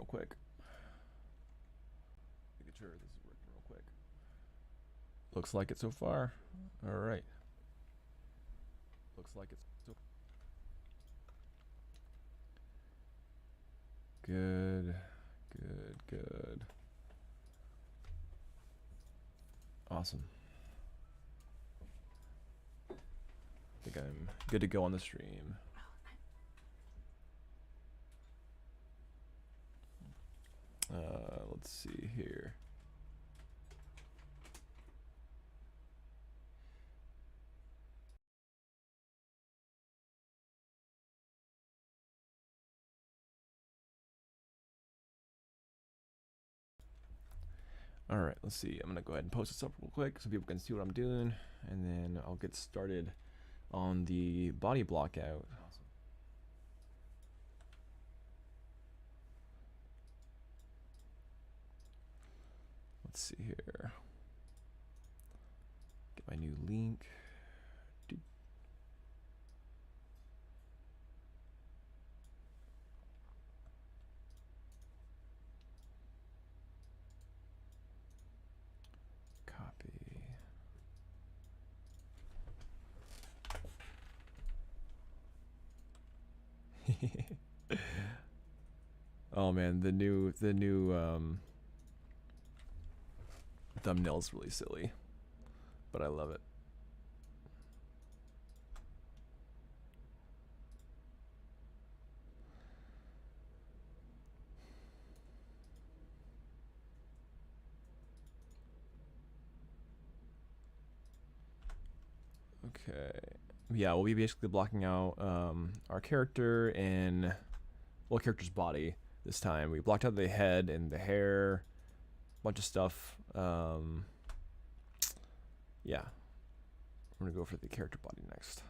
quick. Making sure this is working real quick. Looks like it so far. All right. Looks like it's so good. Good. Awesome. I think I'm good to go on the stream. Let's see here. All right, let's see. I'm gonna go ahead and post this up real quick so people can see what I'm doing, and then I'll get started on the body blockout. Awesome. Let's see here. Get my new link. Oh man, the new thumbnail's really silly, but I love it. Okay. Yeah, we'll be basically blocking out our character and, well, character's body this time. We blocked out the head and the hair, a bunch of stuff. Yeah. I'm gonna go for the character body next.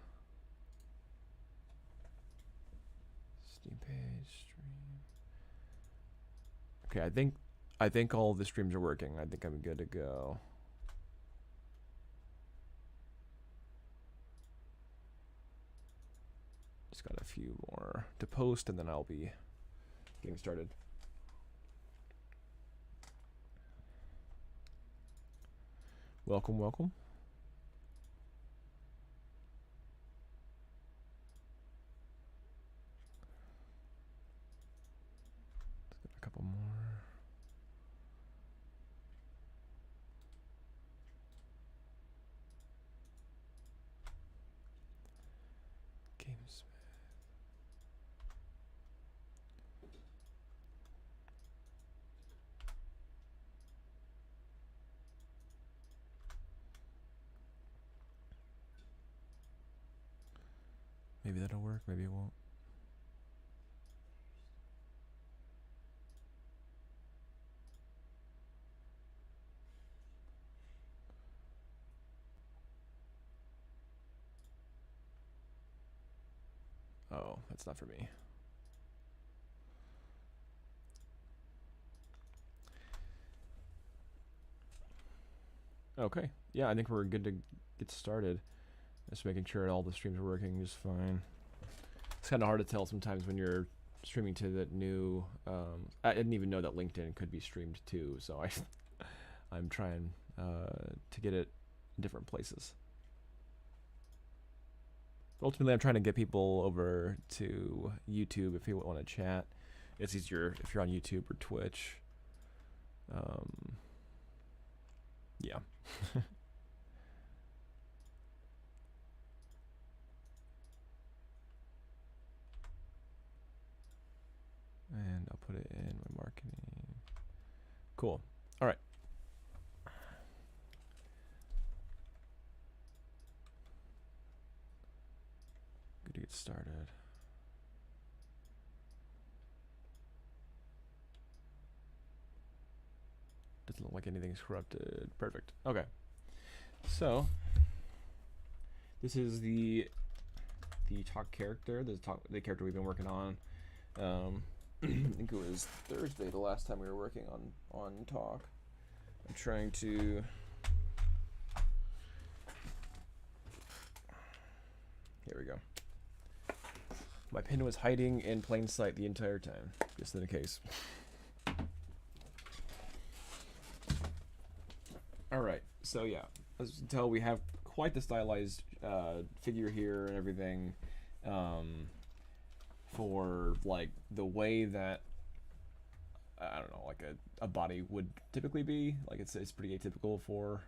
Steam page, stream. Okay, I think all the streams are working. I think I'm good to go. Just got a few more to post, and then I'll be getting started. Welcome. Let's get a couple more. Games. Maybe that'll work, maybe it won't. Oh, that's not for me. Okay, yeah, I think we're good to get started. Just making sure all the streams are working just fine. It's kind of hard to tell sometimes when you're streaming to that new. I didn't even know that LinkedIn could be streamed too, so I'm trying to get it in different places. But ultimately, I'm trying to get people over to YouTube if you want to chat. It's easier if you're on YouTube or Twitch. Yeah. And I'll put it in my marketing. Cool. All right. Good to get started. Doesn't look like anything's corrupted. Perfect. Okay. So this is the talk character. The character we've been working on. I think it was Thursday the last time we were working on talk. I'm trying to. Here we go. My pin was hiding in plain sight the entire time, just in case. All right, so yeah, as you can tell, we have quite the stylized figure here and everything, for like the way that I don't know, like a body would typically be. Like it's pretty atypical for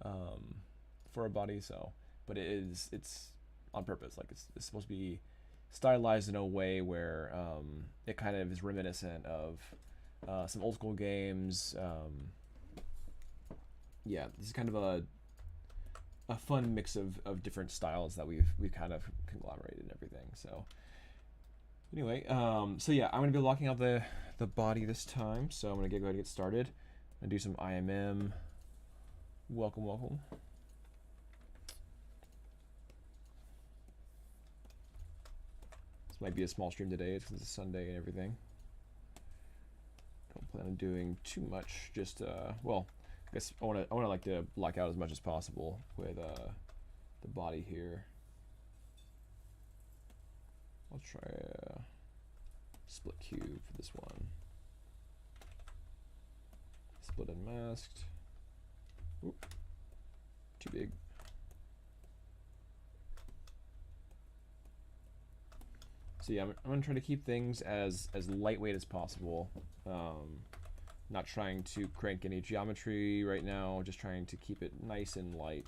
a body. So, but it's on purpose. Like it's supposed to be stylized in a way where it kind of is reminiscent of some old school games. Yeah, this is kind of a fun mix of different styles that we've kind of conglomerated and everything. So anyway, so yeah, I'm gonna be locking out the body this time. So I'm gonna go ahead and get started. I'm gonna do some IMM. Welcome, welcome. This might be a small stream today. It's because it's Sunday and everything. Don't plan on doing too much. Just well, I guess I wanna like to block out as much as possible with the body here. I'll try a split cube for this one. Split and masked. Oop, too big. So yeah, I'm gonna try to keep things as lightweight as possible. Not trying to crank any geometry right now, just trying to keep it nice and light.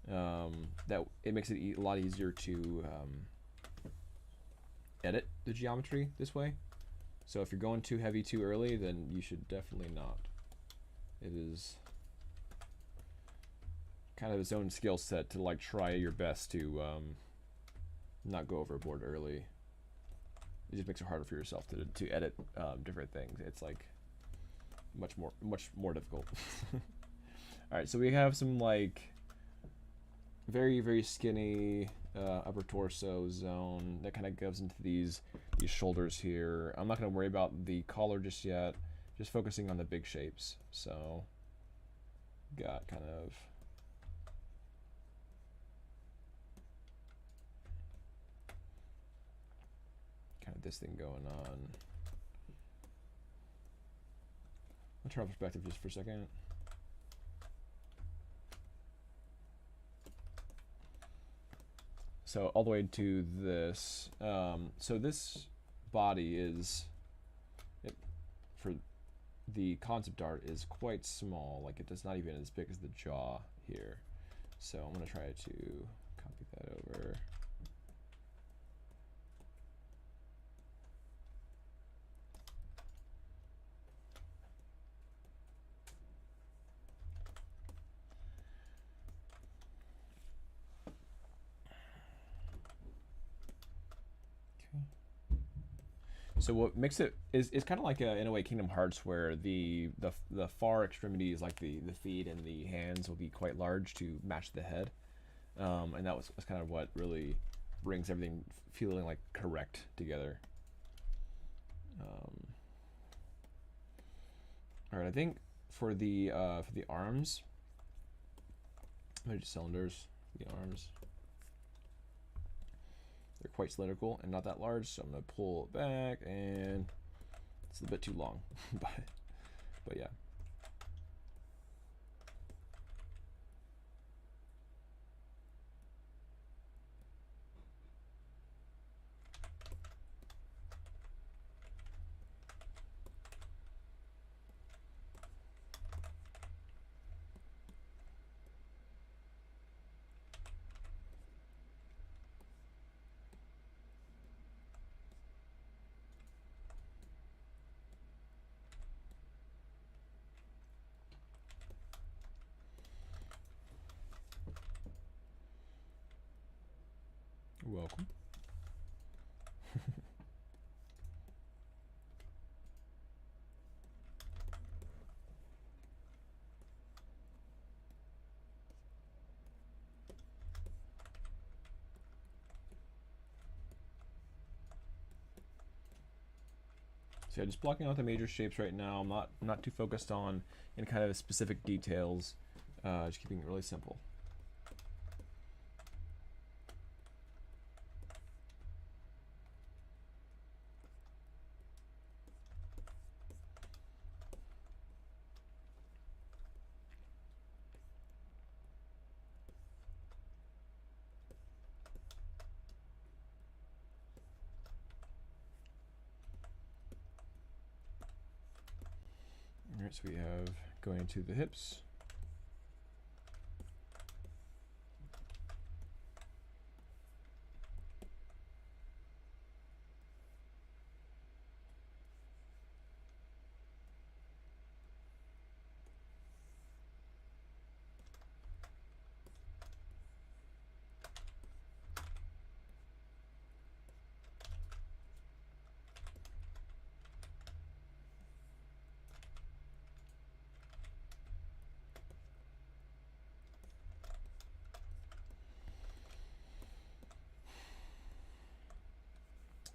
That it makes it a lot easier to edit the geometry this way. So if you're going too heavy too early, then you should definitely not. It is kind of its own skill set to like try your best to not go overboard early. It just makes it harder for yourself to edit different things. It's like much more difficult. All right, so we have some like very skinny upper torso zone that kind of goes into these shoulders here. I'm not going to worry about the collar just yet. Just focusing on the big shapes. So got kind of this thing going on. I'll turn off perspective just for a second. So all the way to this. So this body is, for the concept art, is quite small. Like it's not even as big as the jaw here. So I'm gonna try to copy that over. So what makes it is kind of like in a way Kingdom Hearts, where the far extremities, like the feet and the hands, will be quite large to match the head, and that was kind of what really brings everything feeling like correct together. All right, I think for the arms, I'm gonna do cylinders for the arms. They're quite cylindrical and not that large, so I'm gonna pull it back, and it's a bit too long, but yeah. You're welcome. So yeah, just blocking out the major shapes right now. I'm not too focused on any kind of specific details. Just keeping it really simple. Alright, so we have going into the hips.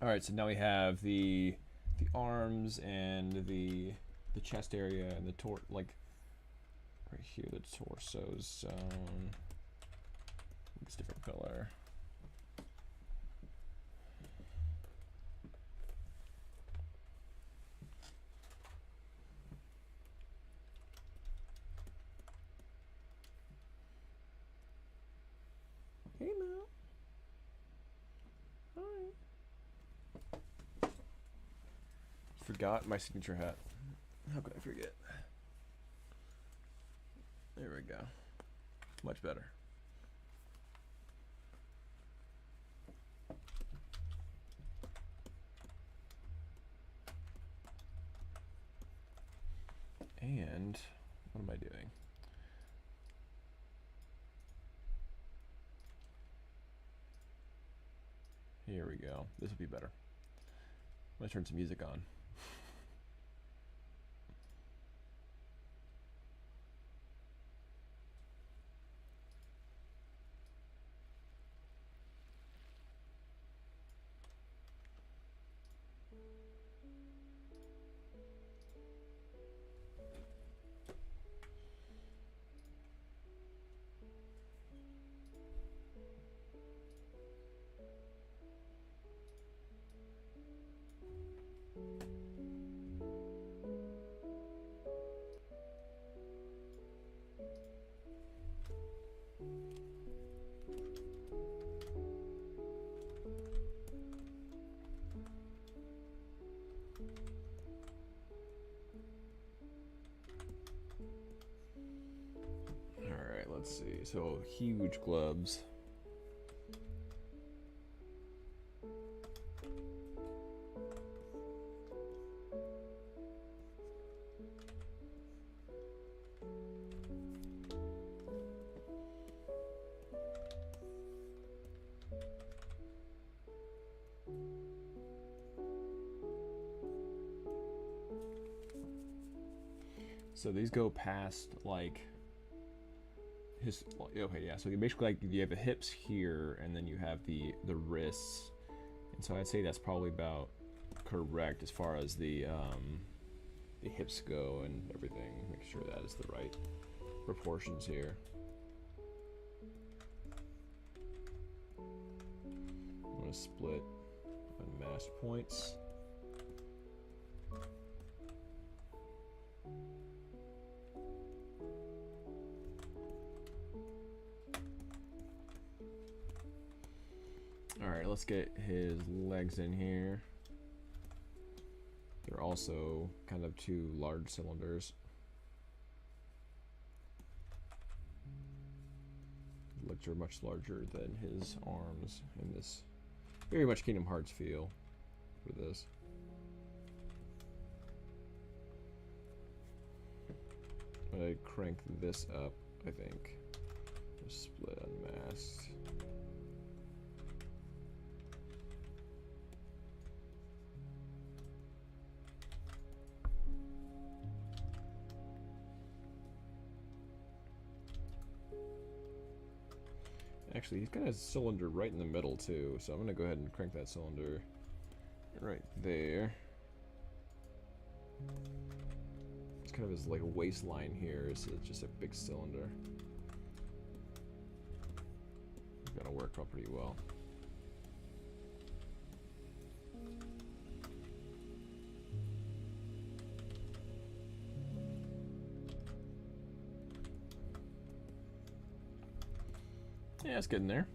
All right, so now we have the arms and the chest area and the like right here, the torso zone. It's different color. Hey, Mel. Hi. Forgot my signature hat. How could I forget? There we go. Much better. And what am I doing? Here we go. This will be better. I'm gonna turn some music on. Let's see, so huge gloves. So these go past like his, okay, yeah, so you basically like you have the hips here and then you have the wrists, and so I'd say that's probably about correct as far as the hips go and everything. Make sure that is the right proportions here. I'm going to split unmasked points. Alright, let's get his legs in here. They're also kind of two large cylinders. His legs are much larger than his arms in this. Very much Kingdom Hearts feel for this. I'm gonna crank this up, I think. Just split unmasked. Actually, he's got a cylinder right in the middle too, so I'm gonna go ahead and crank that cylinder right there. It's kind of his like waistline here, so it's just a big cylinder. Gonna work out pretty well. Yeah, it's getting there.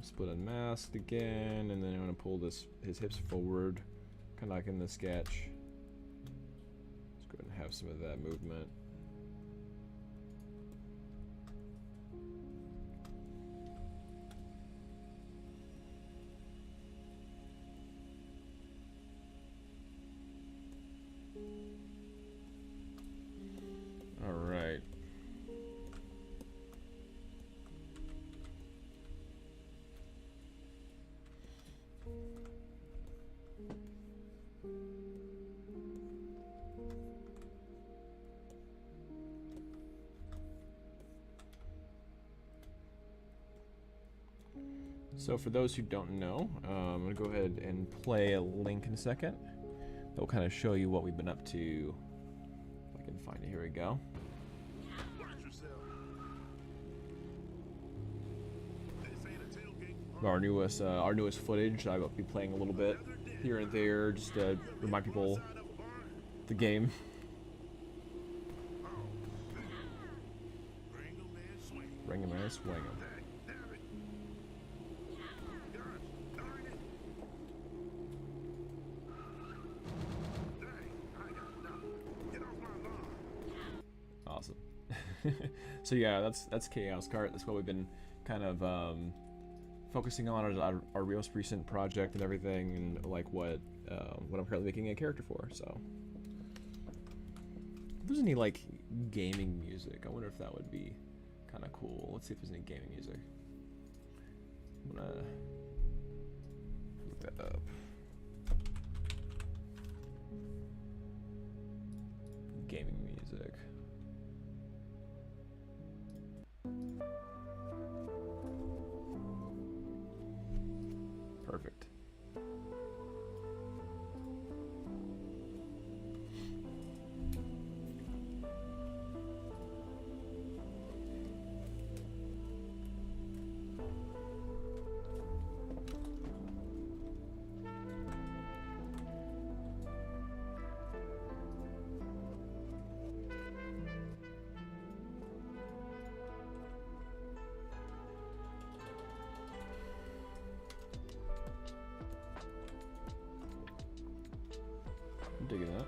split unmasked again, and then I'm gonna pull his hips forward, kind of like in the sketch. Let's go ahead and have some of that movement. All right. So for those who don't know, I'm going to go ahead and play a link in a second. That will kind of show you what we've been up to. If I can find it, here we go. Our newest footage. I'll be playing a little bit here and there, just to remind people the game. Ring 'em and swing 'em. Awesome. So yeah, that's Chaos Cart. That's what we've been kind of focusing on our most recent project and everything, and like what I'm currently making a character for. So if there's any like gaming music, I wonder if that would be kind of cool. Let's see if there's any gaming music. I'm gonna look that up. Gaming music. Perfect. I'm digging that.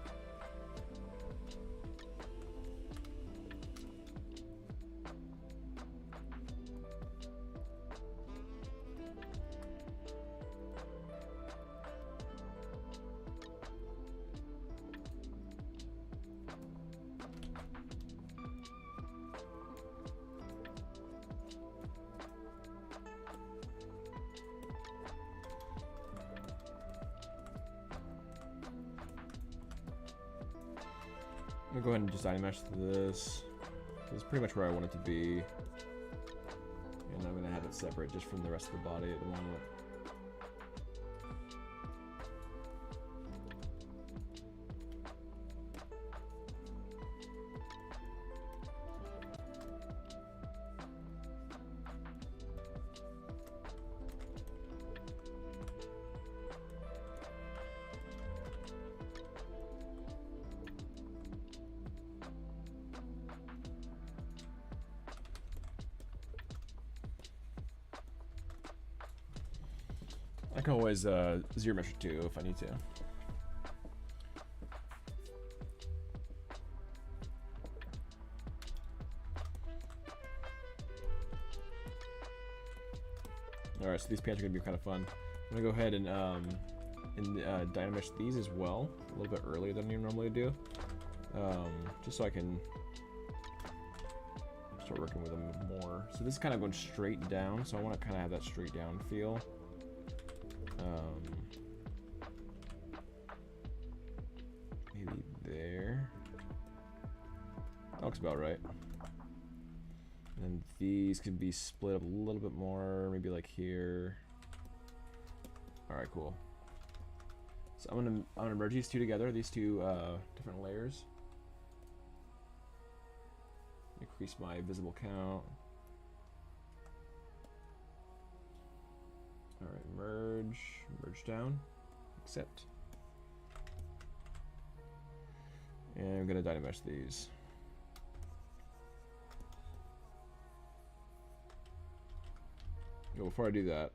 I'm gonna go ahead and just mesh this. This is pretty much where I want it to be. And I'm gonna have it separate just from the rest of the body at the moment. I can always ZBrush it too if I need to. Alright, so these pants are going to be kind of fun. I'm going to go ahead and Dynamesh these as well, a little bit earlier than you normally do. Just so I can start working with them more. So this is kind of going straight down, so I want to kind of have that straight down feel. Maybe there. That looks about right. And then these can be split up a little bit more, maybe like here. All right, cool. So I'm gonna merge these two together, these two different layers. Increase my visible count. All right, merge down, accept. And I'm gonna Dynamesh these. Before I do that,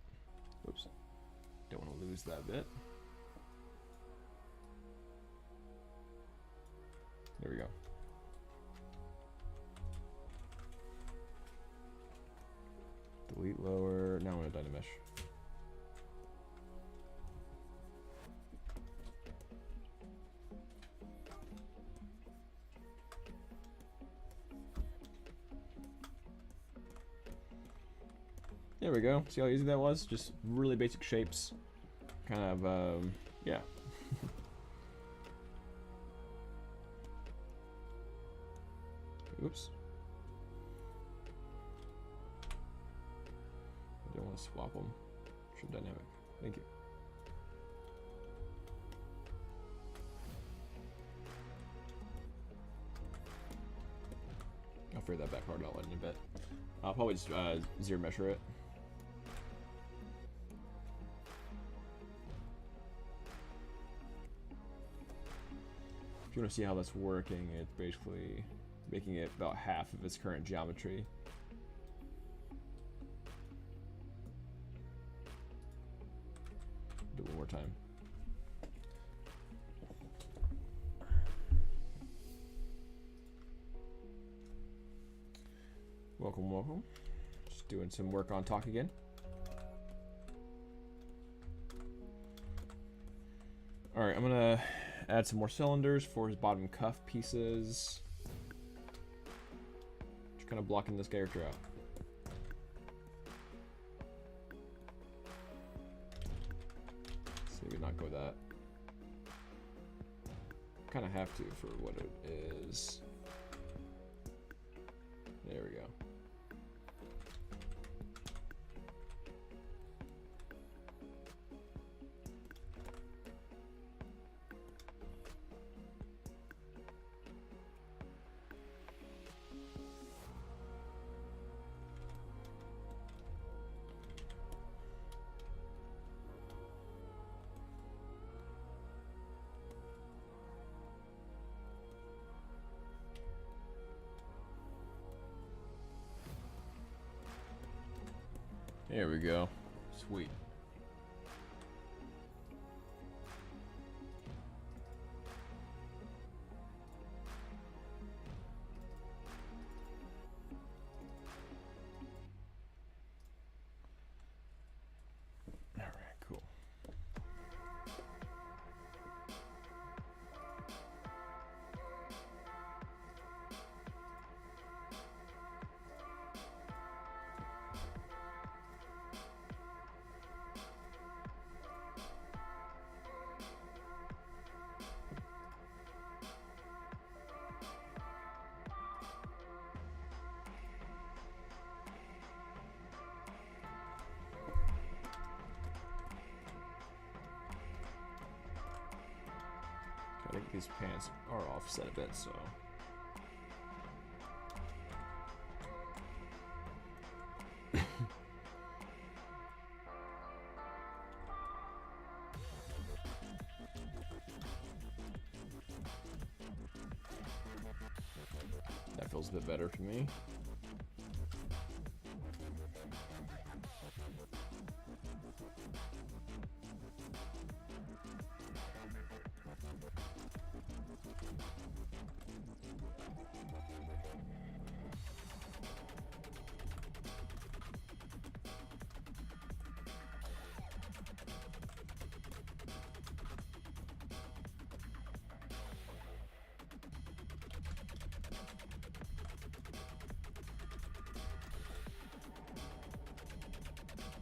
Oops. Don't want to lose that bit. There we go. Delete lower. Now I'm going to Dynamesh. There we go. See how easy that was? Just really basic shapes. Kind of, yeah. Oops. I don't want to swap them. Should dynamic. Thank you. I'll figure that back part out in a bit. I'll probably just zero measure it. If you want to see how that's working, it's basically making it about half of its current geometry. Do it one more time. Welcome, welcome. Just doing some work on talk again. All right, I'm gonna add some more cylinders for his bottom cuff pieces. Just kind of blocking this character out. So maybe not go that. Kind of have to for what it is. There we go. There we go. Sweet. All right, cool. I think these pants are offset a bit, so. That feels a bit better to me.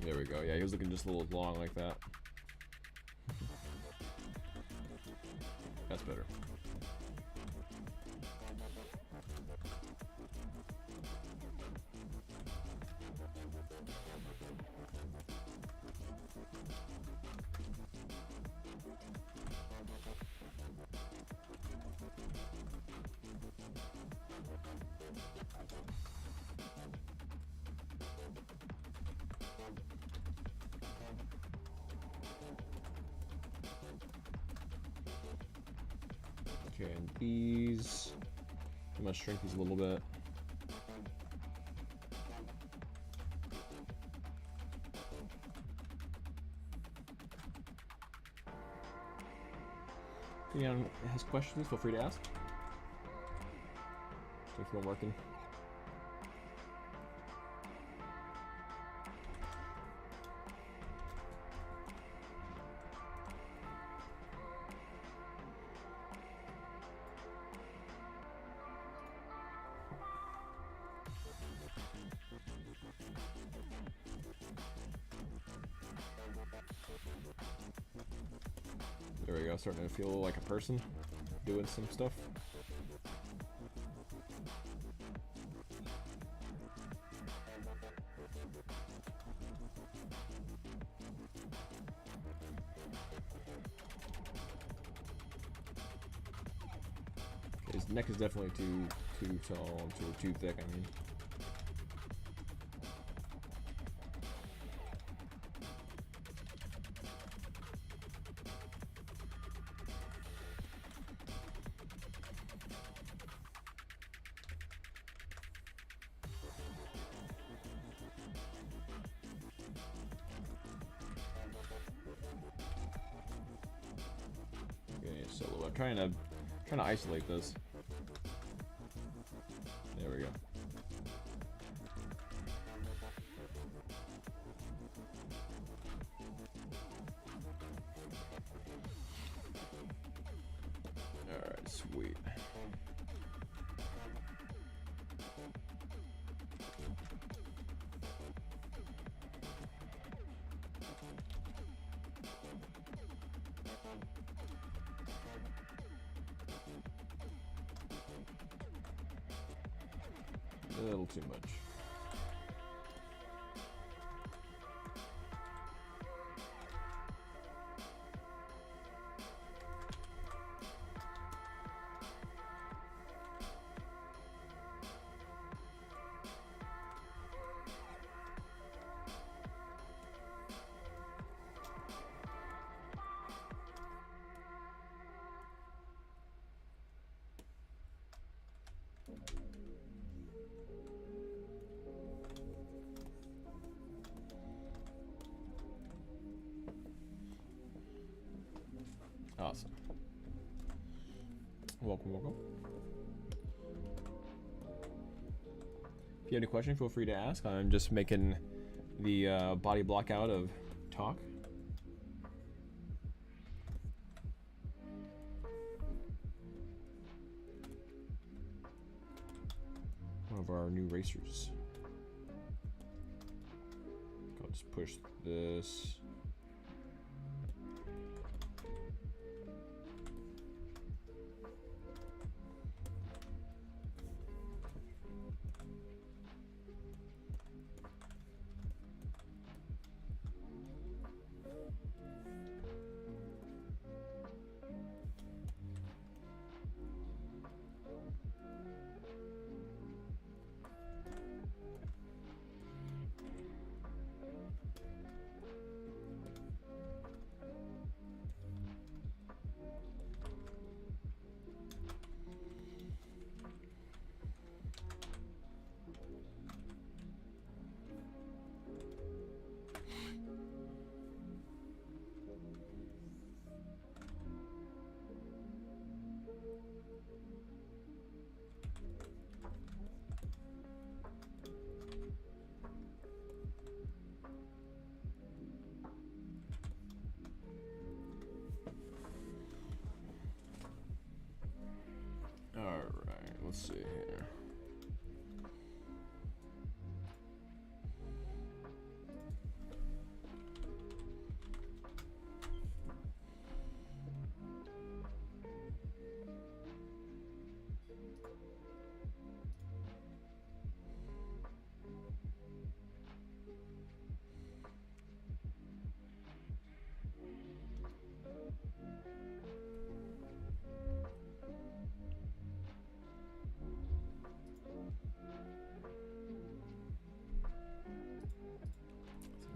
There we go. Yeah, he was looking just a little long like that. That's better. Okay, and these, I'm gonna shrink these a little bit. anyone has questions, feel free to ask. If we're working. There we go, starting to feel like a person doing some stuff. Okay, his neck is definitely too tall, too thick, I mean. Silhouette. Trying to isolate this. There we go. All right, sweet. A little too much. Awesome. Welcome, welcome. If you have any questions, feel free to ask. I'm just making the body block out of talk. One of our new racers. I'll just push this. Alright, let's see here.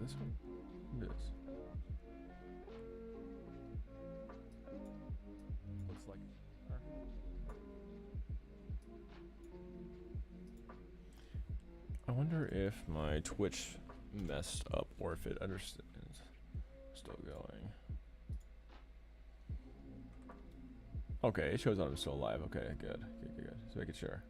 This one? This. Looks like her. I wonder if my Twitch messed up or if it understands. Still going. Okay, it shows I'm still alive. Okay, good. Good. Just making sure.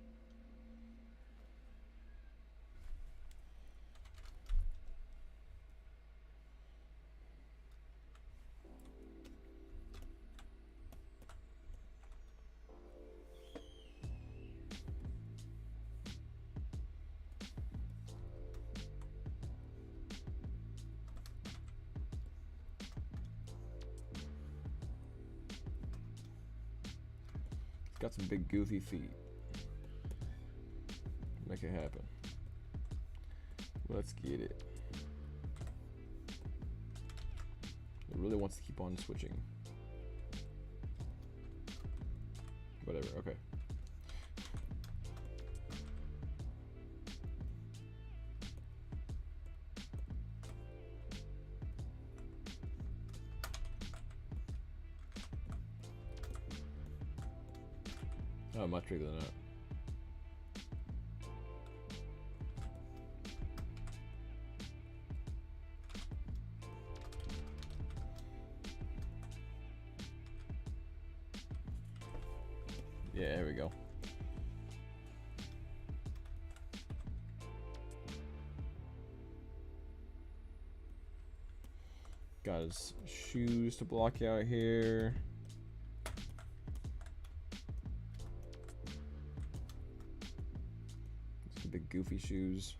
Got some big goofy feet. Make it happen. Let's get it. It really wants to keep on switching. Whatever, okay. Oh, much bigger than that. Yeah, there we go. Got his shoes to block out here. Some big goofy shoes.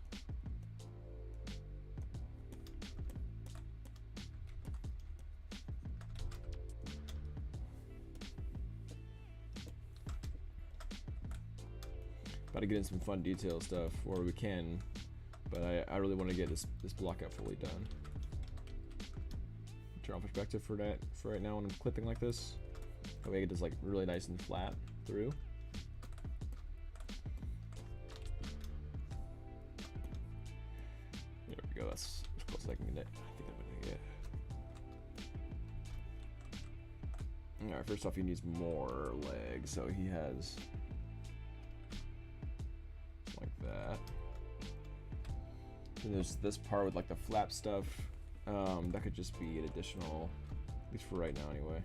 About to get in some fun detail stuff where we can, but I really want to get this blockout fully done. Turn off perspective for that for right now when I'm clipping like this. That way it gets like really nice and flat through. There we go. That's as close as I can get. I think I'm gonna get. All right. First off, he needs more legs, so he has like that. And there's this part with like the flap stuff. That could just be an additional, at least for right now anyway.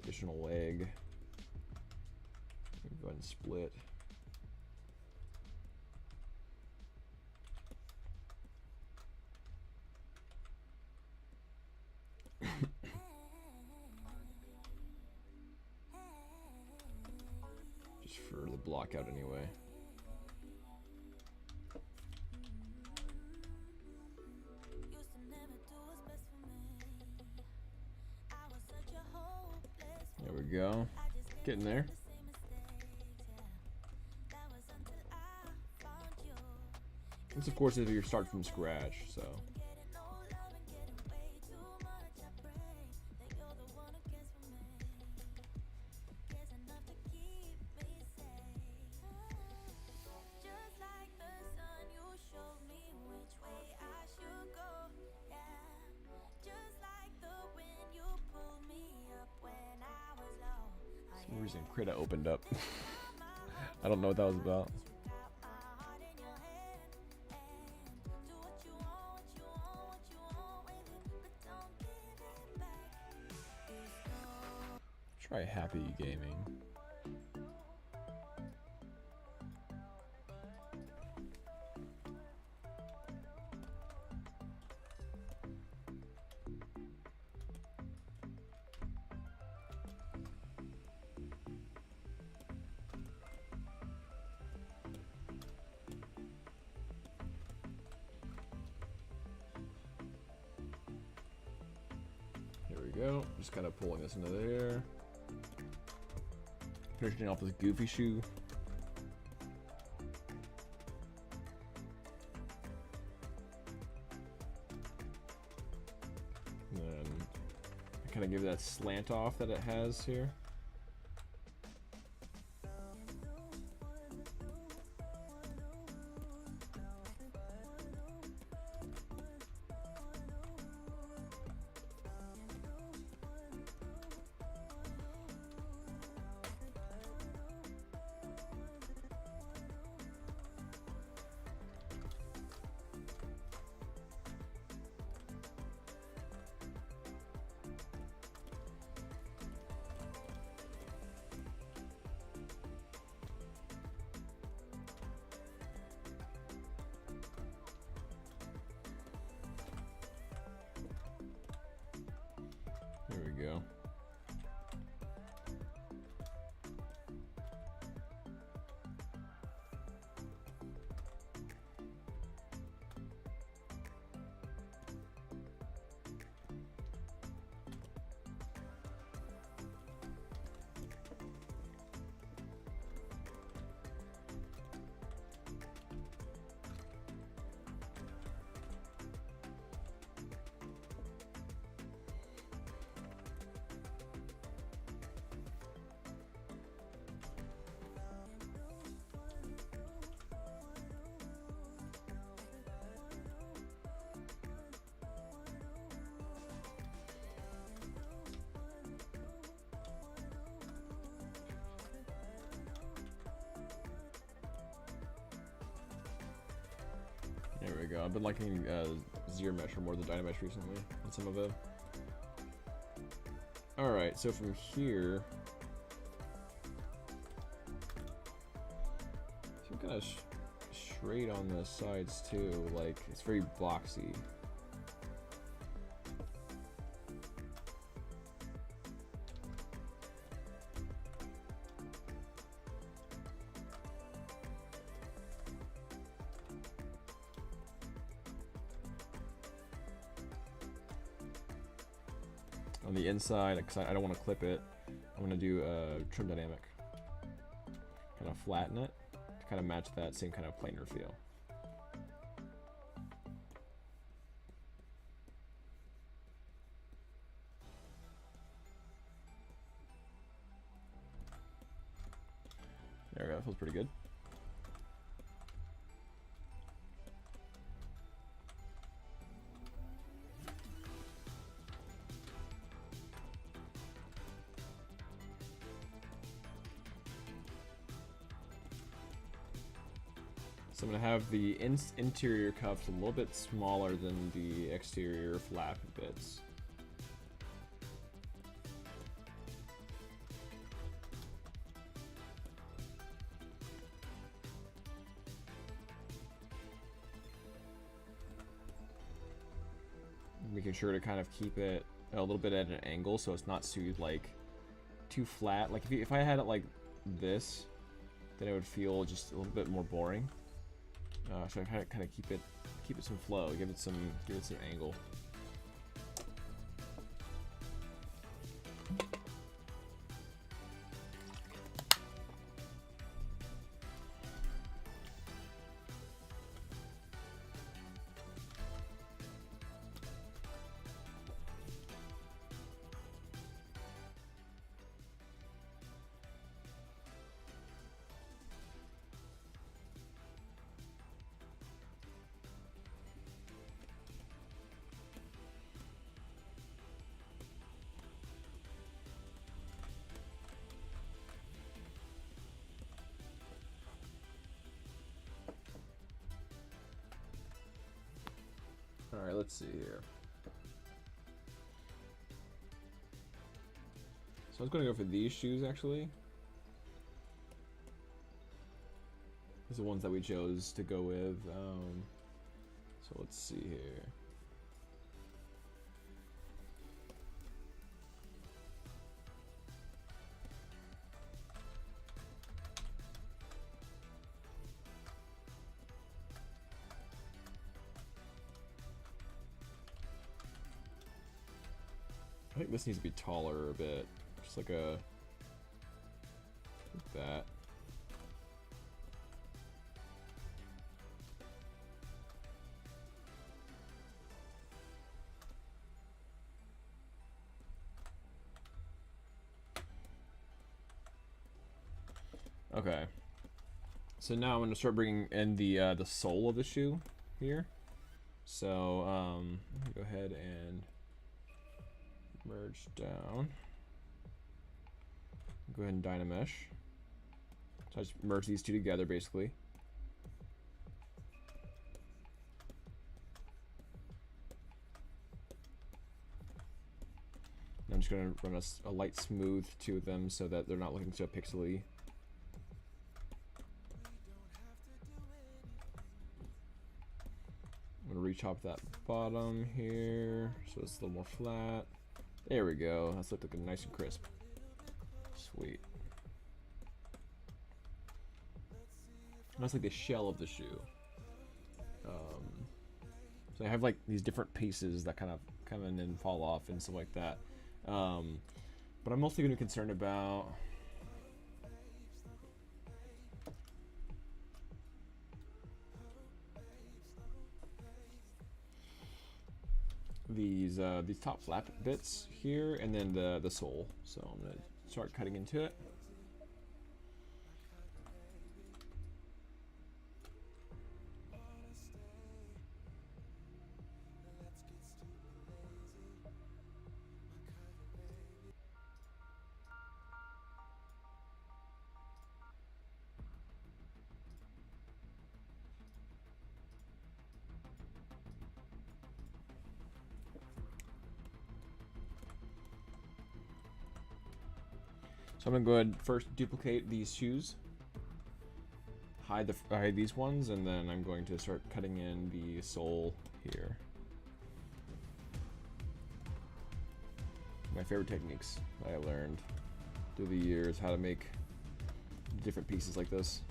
Additional leg. Go ahead and split. Just for the blockout anyway. There we go. Getting there. This, of course, if you start from scratch, so. For some reason, Krita opened up. I don't know what that was about. Try Happy Gaming. Here we go. Just kind of pulling this into there. Finishing off this goofy shoe. And then I kind of give that slant off that it has here. go. I've been liking ZBrush more than Dynamesh recently on some of it. Alright, so from here, I'm kind of straight on the sides too, like it's very boxy. On the inside, because I don't want to clip it, I'm going to do a trim dynamic. Kind of flatten it to kind of match that same kind of planar feel. There we go, that feels pretty good. So I'm going to have the interior cuffs a little bit smaller than the exterior flap bits. Making sure to kind of keep it a little bit at an angle so it's not too flat. Like if I had it like this, then it would feel just a little bit more boring. So I kind of keep it some flow, give it some angle. Alright, let's see here. So I was going to go for these shoes, actually. These are the ones that we chose to go with. So let's see here. I think this needs to be taller a bit, just like that. Okay. So now I'm going to start bringing in the sole of the shoe here. So let me go ahead and merge down. Go ahead and Dynamesh. So I just merge these two together basically. And I'm just going to run a light smooth to them so that they're not looking so pixely. I'm going to retop that bottom here so it's a little more flat. There we go. That's looking nice and crisp. Sweet. And that's like the shell of the shoe. So I have like these different pieces that kind of come in and fall off and stuff like that. But I'm mostly going to be concerned about these top flap bits here, and then the sole. So I'm gonna start cutting into it. So I'm gonna go ahead and first duplicate these shoes, hide these ones, and then I'm going to start cutting in the sole here. My favorite techniques that I learned through the years, how to make different pieces like this.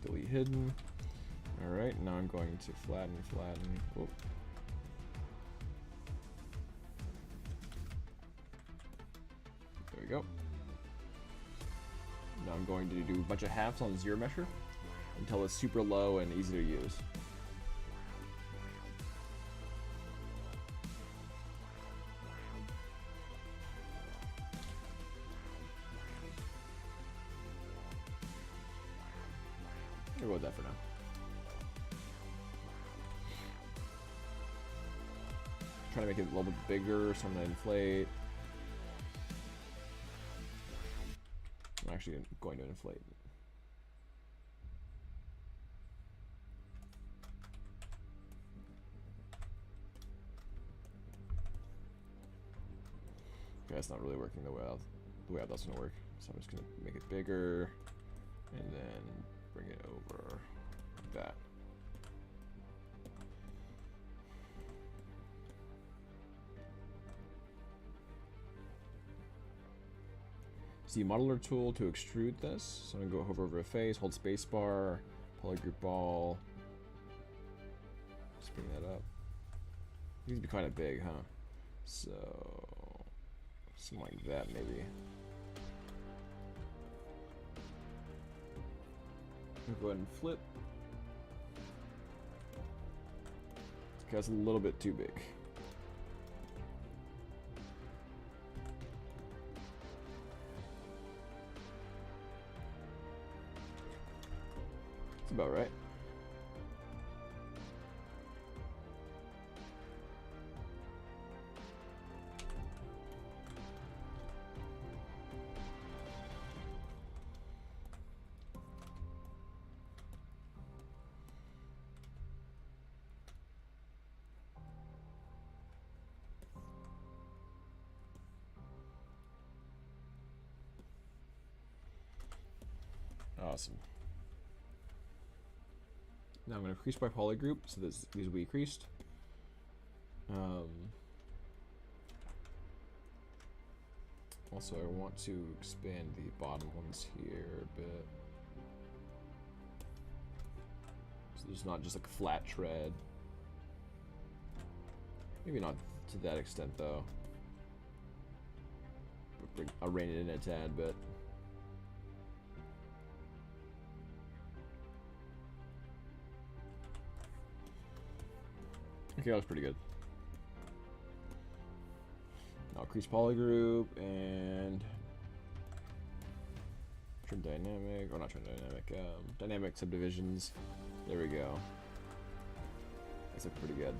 Delete hidden. Alright, now I'm going to flatten. Oh. There we go. Now I'm going to do a bunch of halves on ZBrush until it's super low and easy to use. I'll go with that for now. Trying to make it a little bit bigger, so I'm going to inflate. I'm actually going to inflate. Okay, that's not really working the way I thought it's going to work. So I'm just going to make it bigger and then bring it over like that. Use the modeler tool to extrude this. So I'm gonna go hover over a face, hold spacebar, polygroup all. Just bring that up. These would be kind of big, huh? So something like that, maybe. I'll go ahead and flip. Okay, that's a little bit too big. That's about right. Awesome. Now I'm going to increase by polygroup, so these will be increased. Also, I want to expand the bottom ones here a bit. So there's not just like a flat tread. Maybe not to that extent though. I'll rein it in a tad bit. Okay, that was pretty good. Now increase polygroup and trim dynamic, or not trim dynamic, dynamic subdivisions. There we go. That's looks pretty good.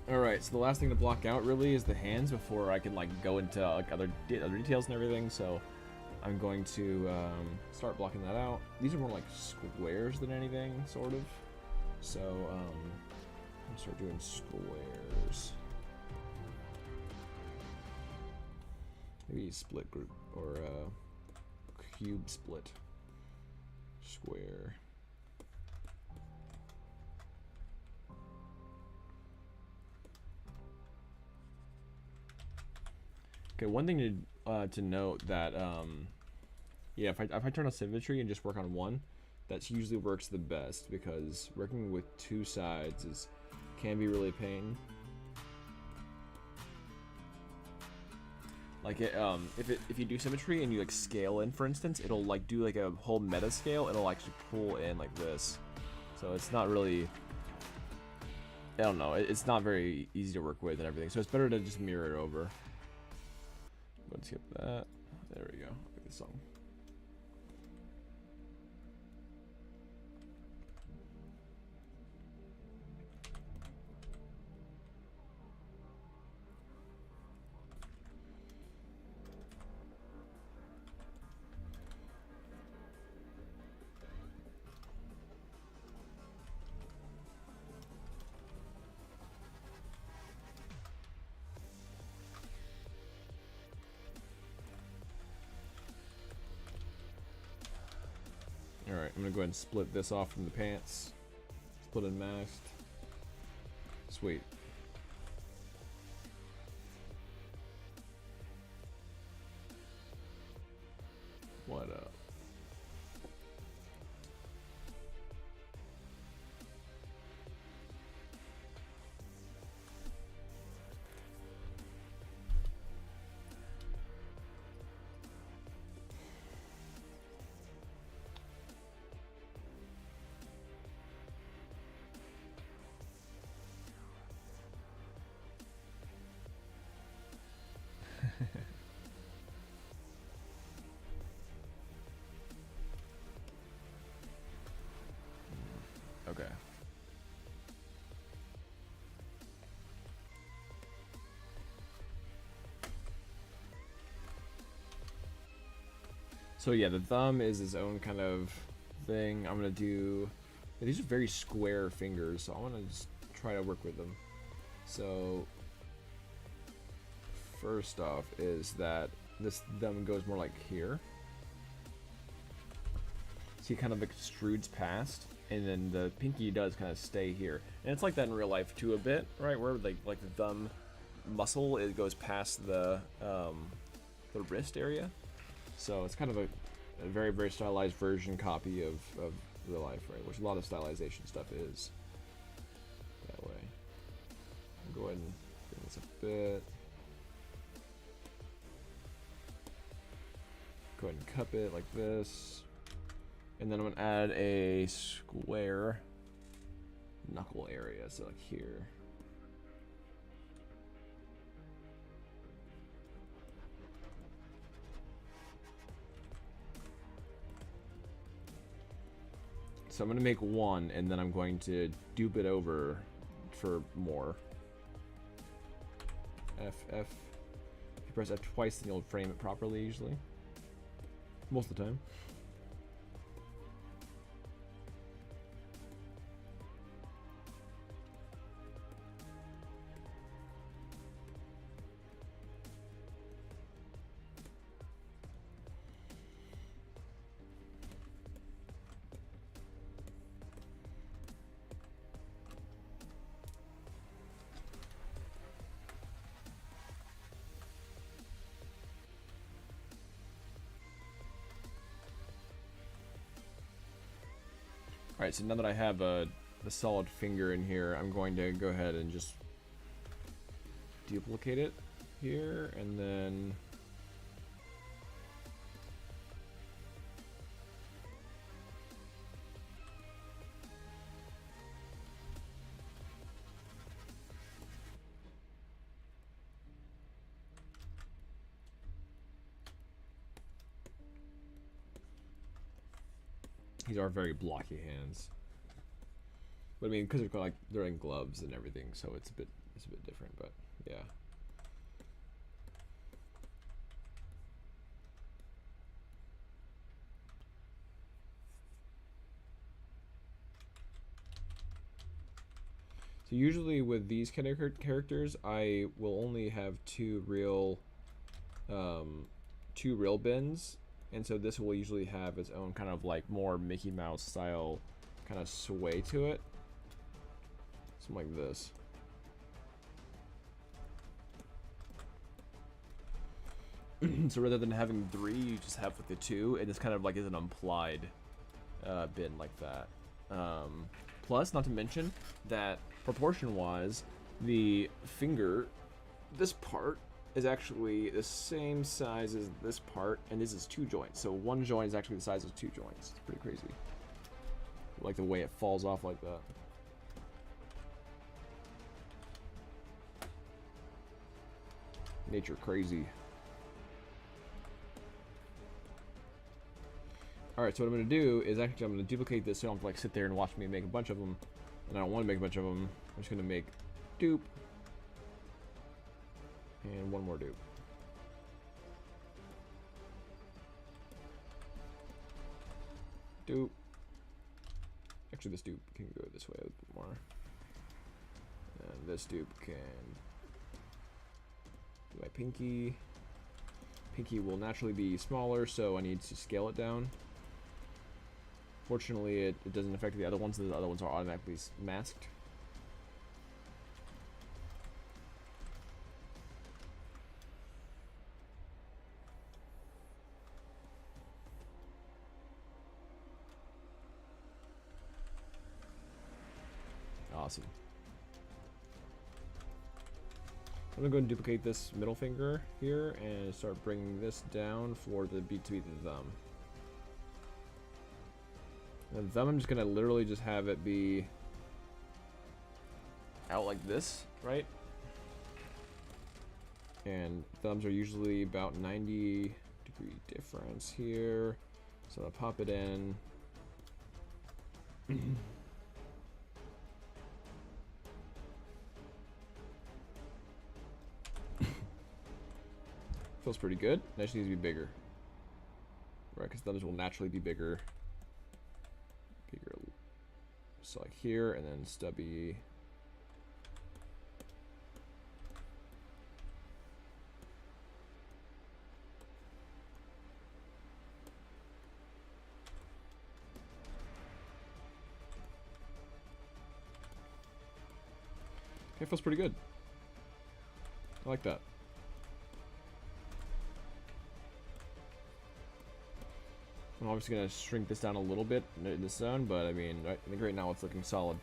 Alright, so the last thing to block out really is the hands before I can like go into like other details and everything, so I'm going to start blocking that out. These are more like squares than anything, sort of. So I'm gonna start doing squares. Maybe split group or cube split square. Okay, one thing to note that yeah, if I turn on symmetry and just work on one, that usually works the best because working with two sides can be really a pain. Like if you do symmetry and you like scale in, for instance, it'll like do like a whole meta scale. It'll actually pull in like this, so it's not really. I don't know. It's not very easy to work with and everything. So it's better to just mirror it over. Let's skip that. There we go. Look at this song. I'm gonna go ahead and split this off from the pants. Split and masked. Sweet. What up? Okay. So yeah, the thumb is its own kind of thing. I'm gonna do. These are very square fingers, so I want to just try to work with them. So first off is that this thumb goes more like here. So he kind of extrudes past, and then the pinky does kind of stay here. And it's like that in real life too a bit, right? Where like the thumb muscle, it goes past the wrist area. So it's kind of a very, very stylized version copy of real life, right? Which a lot of stylization stuff is that way. I'll go ahead and bring this a bit. Go ahead and cup it like this. And then I'm going to add a square knuckle area, so like here. So I'm going to make one, and then I'm going to dupe it over for more. F. If you press F twice, then you'll frame it properly usually. Most of the time. Alright, so now that I have the solid finger in here, I'm going to go ahead and just duplicate it here, and then these are very blocky hands, but I mean, because they're in gloves and everything, so it's a bit different. But yeah. So usually with these kind of characters, I will only have two real bends. And so this will usually have its own kind of like more Mickey Mouse style kind of sway to it. Something like this. So rather than having three, you just have like the two, and this kind of like is an implied bend like that. Plus, not to mention that proportion-wise, the finger, this part, is actually the same size as this part, and this is two joints. So one joint is actually the size of two joints. It's pretty crazy. I like the way it falls off like that. Nature crazy. Alright, so what I'm going to do is actually I'm going to duplicate this so I don't have to like sit there and watch me make a bunch of them. And I don't want to make a bunch of them. I'm just going to make dupe. And one more dupe. Dupe. Actually, this dupe can go this way a bit more. And this dupe can do my pinky. Pinky will naturally be smaller, so I need to scale it down. Fortunately, it doesn't affect the other ones. The other ones are automatically masked. Awesome. I'm gonna go and duplicate this middle finger here and start bringing this down for the beat to be the thumb. And the thumb, I'm just gonna literally just have it be out like this, right? And thumbs are usually about 90-degree difference here. So I'll pop it in. Feels pretty good. It actually needs to be bigger. Right, because thumbs will naturally be bigger. So like here, and then stubby. Okay, feels pretty good. I like that. I'm obviously going to shrink this down a little bit in this zone, but I mean, I think right now it's looking solid.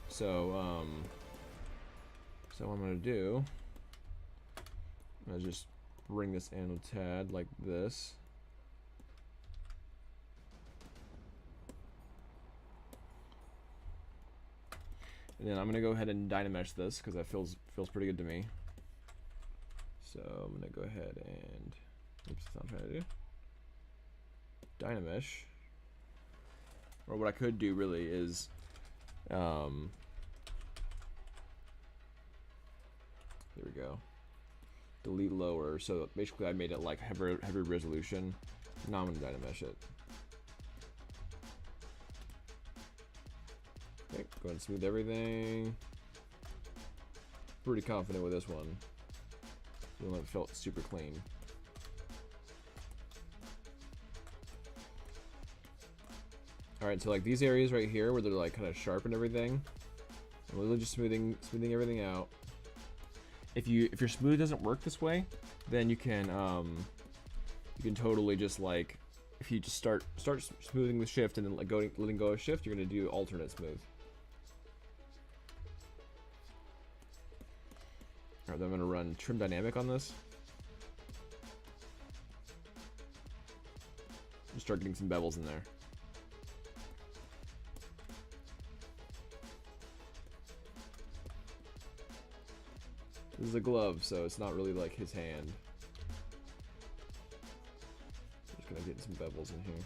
So, so what I'm going to do, I'm going to just bring this in a tad like this. And then I'm going to go ahead and Dynamesh this because that feels pretty good to me. So I'm going to go ahead and, oops, that's not what I'm trying to do. Dynamesh, or what I could do really is there we go, delete lower. So basically I made it like heavy resolution. Now I'm gonna Dynamesh it. Okay, go ahead and smooth everything. Pretty confident with this one. The one that felt super clean. Alright, so like these areas right here where they're like kind of sharp and everything, I'm literally just smoothing everything out. If your smooth doesn't work this way, then you can totally just like, if you just start smoothing with shift and then like letting go of shift, you're gonna do alternate smooth. Alright, then I'm gonna run trim dynamic on this. Just start getting some bevels in there. This is a glove, so it's not really like his hand. Just gonna get some bevels in here.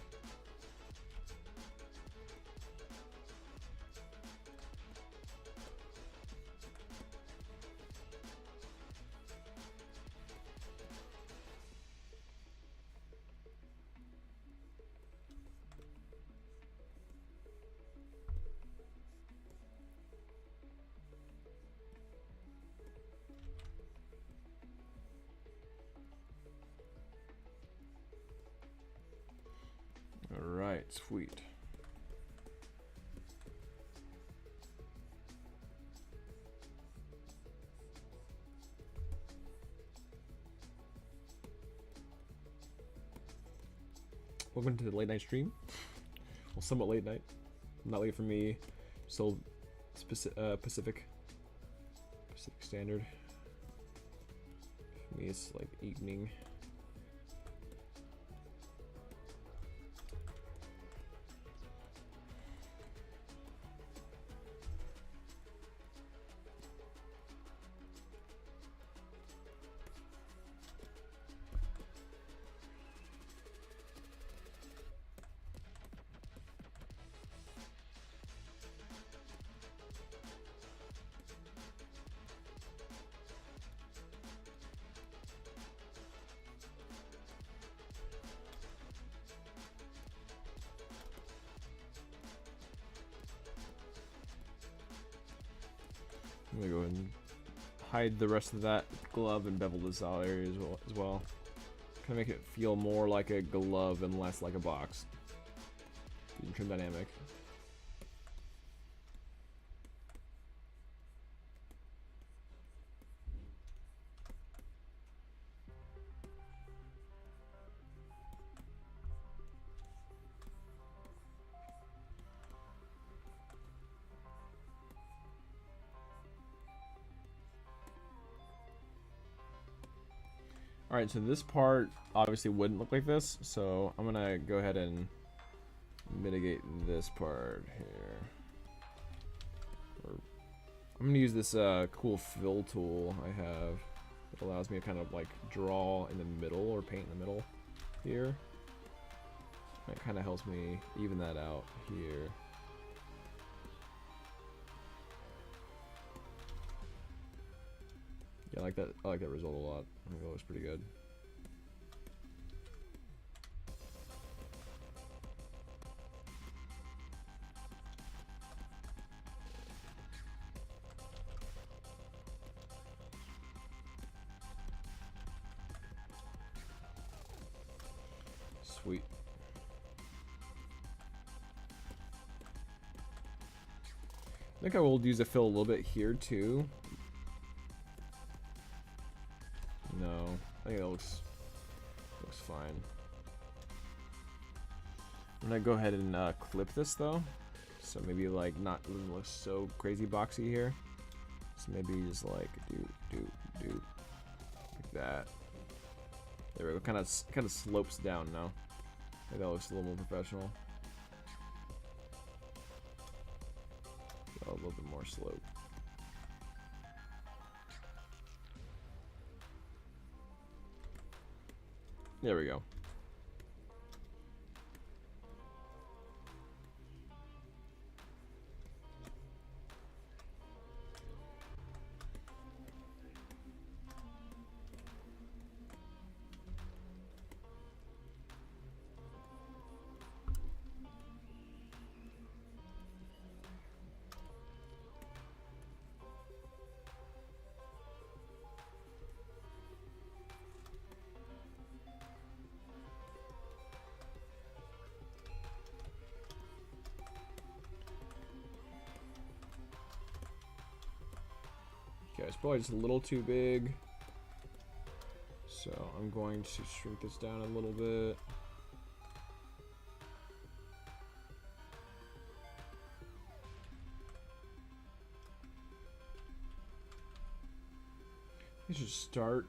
Alright, sweet. Welcome to the late night stream. Well, somewhat late night. Not late for me. Still Pacific Standard. For me, it's like evening. I'm gonna go ahead and hide the rest of that glove and bevel this out area as well. Kind of make it feel more like a glove and less like a box. Using trim dynamic. Alright, so this part obviously wouldn't look like this, so I'm gonna go ahead and mitigate this part here. I'm gonna use this cool fill tool I have. It allows me to kind of like draw in the middle or paint in the middle here. That kind of helps me even that out here. Yeah, I like that. I like that result a lot. I think it looks pretty good. Sweet. I think I will use the fill a little bit here too. No, I think that looks fine. I'm gonna go ahead and clip this though, so maybe like not even look so crazy boxy here. So maybe just like do like that. There we go. Kind of slopes down now. Maybe that looks a little more professional. A little bit more slope. There we go. Okay, it's probably just a little too big. So I'm going to shrink this down a little bit. We should start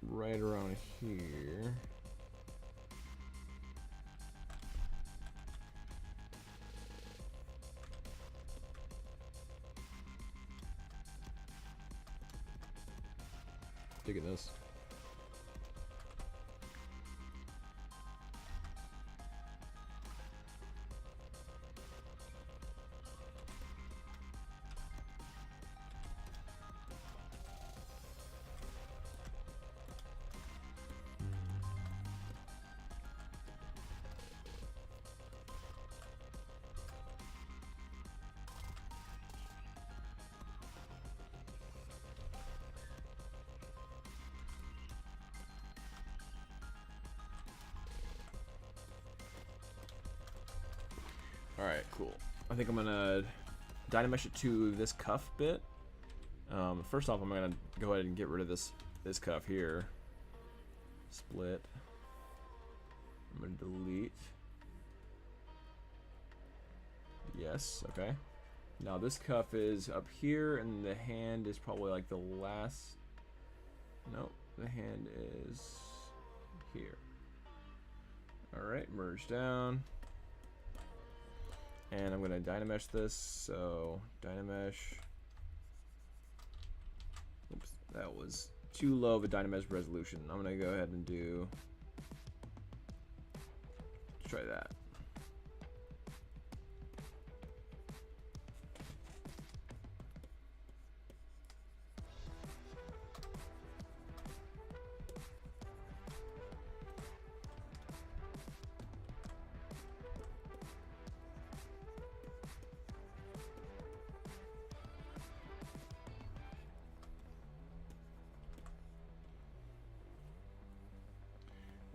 right around here. Digging this. Alright, cool. I think I'm gonna dynamesh it to this cuff bit. First off, I'm gonna go ahead and get rid of this cuff here. Split. I'm gonna delete. Yes, okay. Now this cuff is up here, and the hand is probably like the last. Nope, the hand is here. Alright, merge down. And I'm gonna dynamesh this, so dynamesh. Oops, that was too low of a dynamesh resolution. I'm gonna go ahead and try that.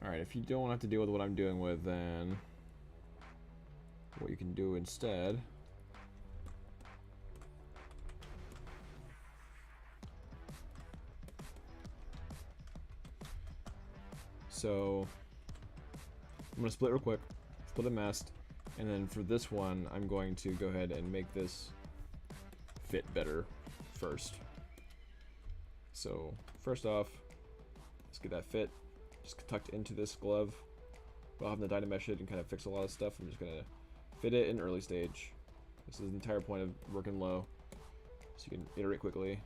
Alright, if you don't have to deal with what I'm doing with, then what you can do instead. So I'm gonna split real quick, split a mask, and then for this one, I'm going to go ahead and make this fit better first. So first off, let's get that fit just tucked into this glove. While having the Dynamesh it and kind of fix a lot of stuff, I'm just gonna fit it in early stage. This is the entire point of working low, so you can iterate quickly.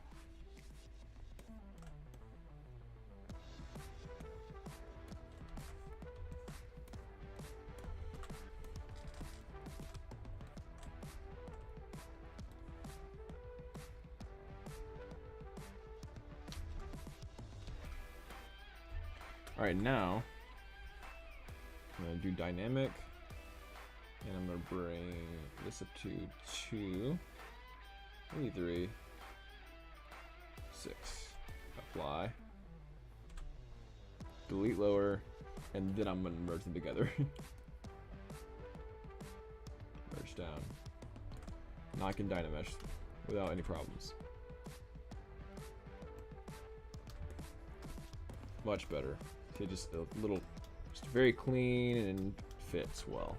Alright, now I'm going to do dynamic, and I'm going to bring this up to 2, maybe 3, 6, apply, delete lower, and then I'm going to merge them together. Merge down. Now I can Dynamesh without any problems. Much better. Okay, just a little, just very clean and fits well.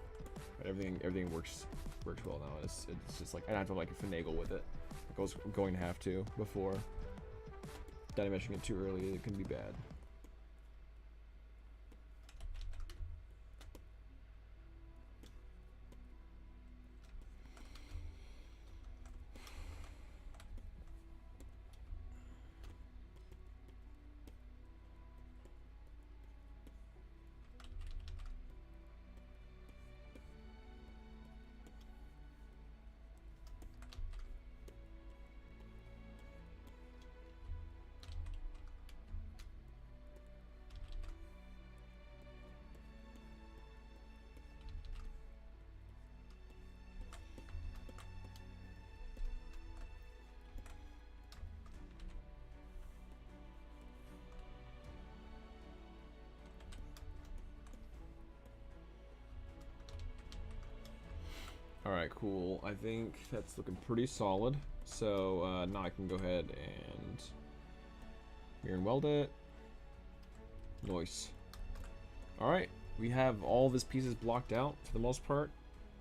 Right, everything works well now. It's just like I don't have to like finagle with it. I was going to have to before. Dynameshing it too early, it can be bad. Alright, cool. I think that's looking pretty solid. So now I can go ahead and mirror and weld it. Nice. Alright, we have all these pieces blocked out for the most part.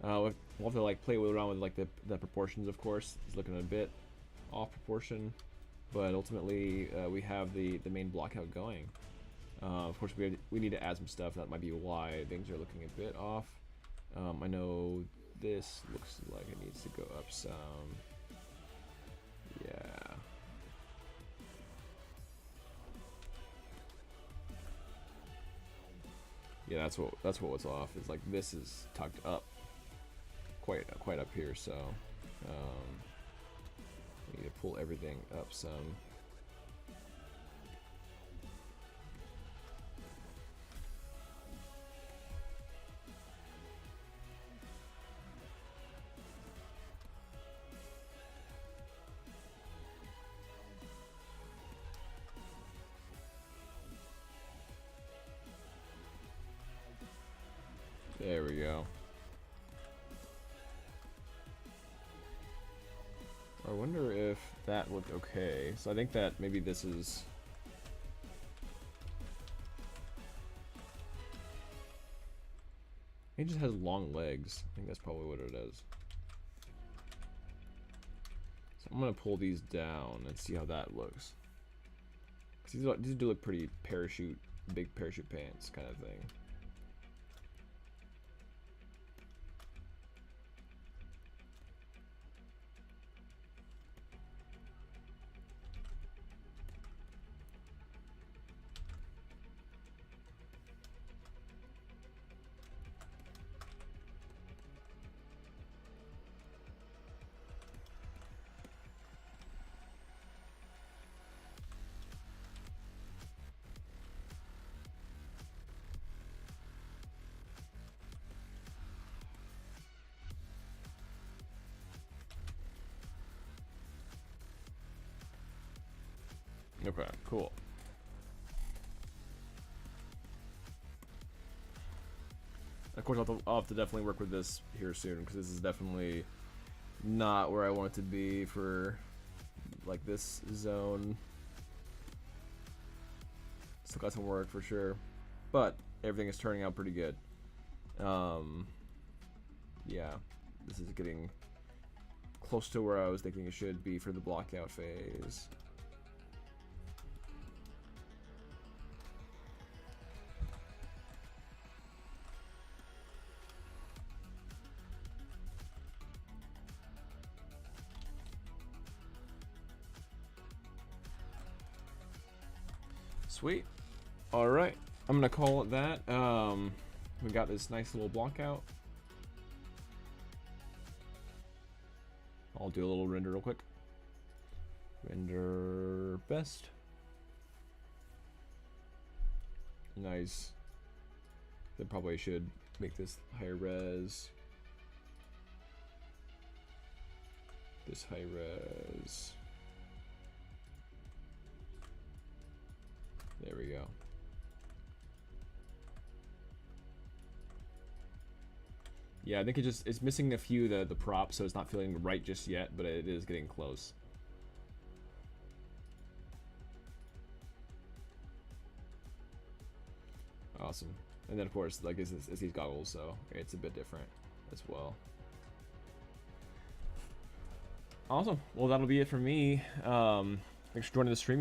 We'll have to like play around with like the proportions, of course. It's looking a bit off proportion, but ultimately we have the main blockout going. Of course, we need to add some stuff. That might be why things are looking a bit off. I know this looks like it needs to go up some. Yeah. Yeah, that's what was off. Is like this is tucked up quite up here, so we need to pull everything up some. There we go. I wonder if that looked okay. So I think that maybe this is... It just has long legs. I think that's probably what it is. So I'm gonna pull these down and see how that looks. 'Cause these do look pretty parachute, big parachute pants kind of thing. Okay, cool. course, I'll have to definitely work with this here soon, because this is definitely not where I want it to be for, like, this zone. Still got some work for sure, but everything is turning out pretty good. Yeah, this is getting close to where I was thinking it should be for the blockout phase. Sweet. All right, I'm gonna call it that. We got this nice little block out. I'll do a little render real quick. Render best. Nice. Then probably should make this higher res. This high res. There we go. Yeah, I think it's missing a few of the props, so it's not feeling right just yet, but it is getting close. Awesome. And then of course, like it's these goggles, so it's a bit different as well. Awesome. Well, that'll be it for me. Thanks for joining the stream.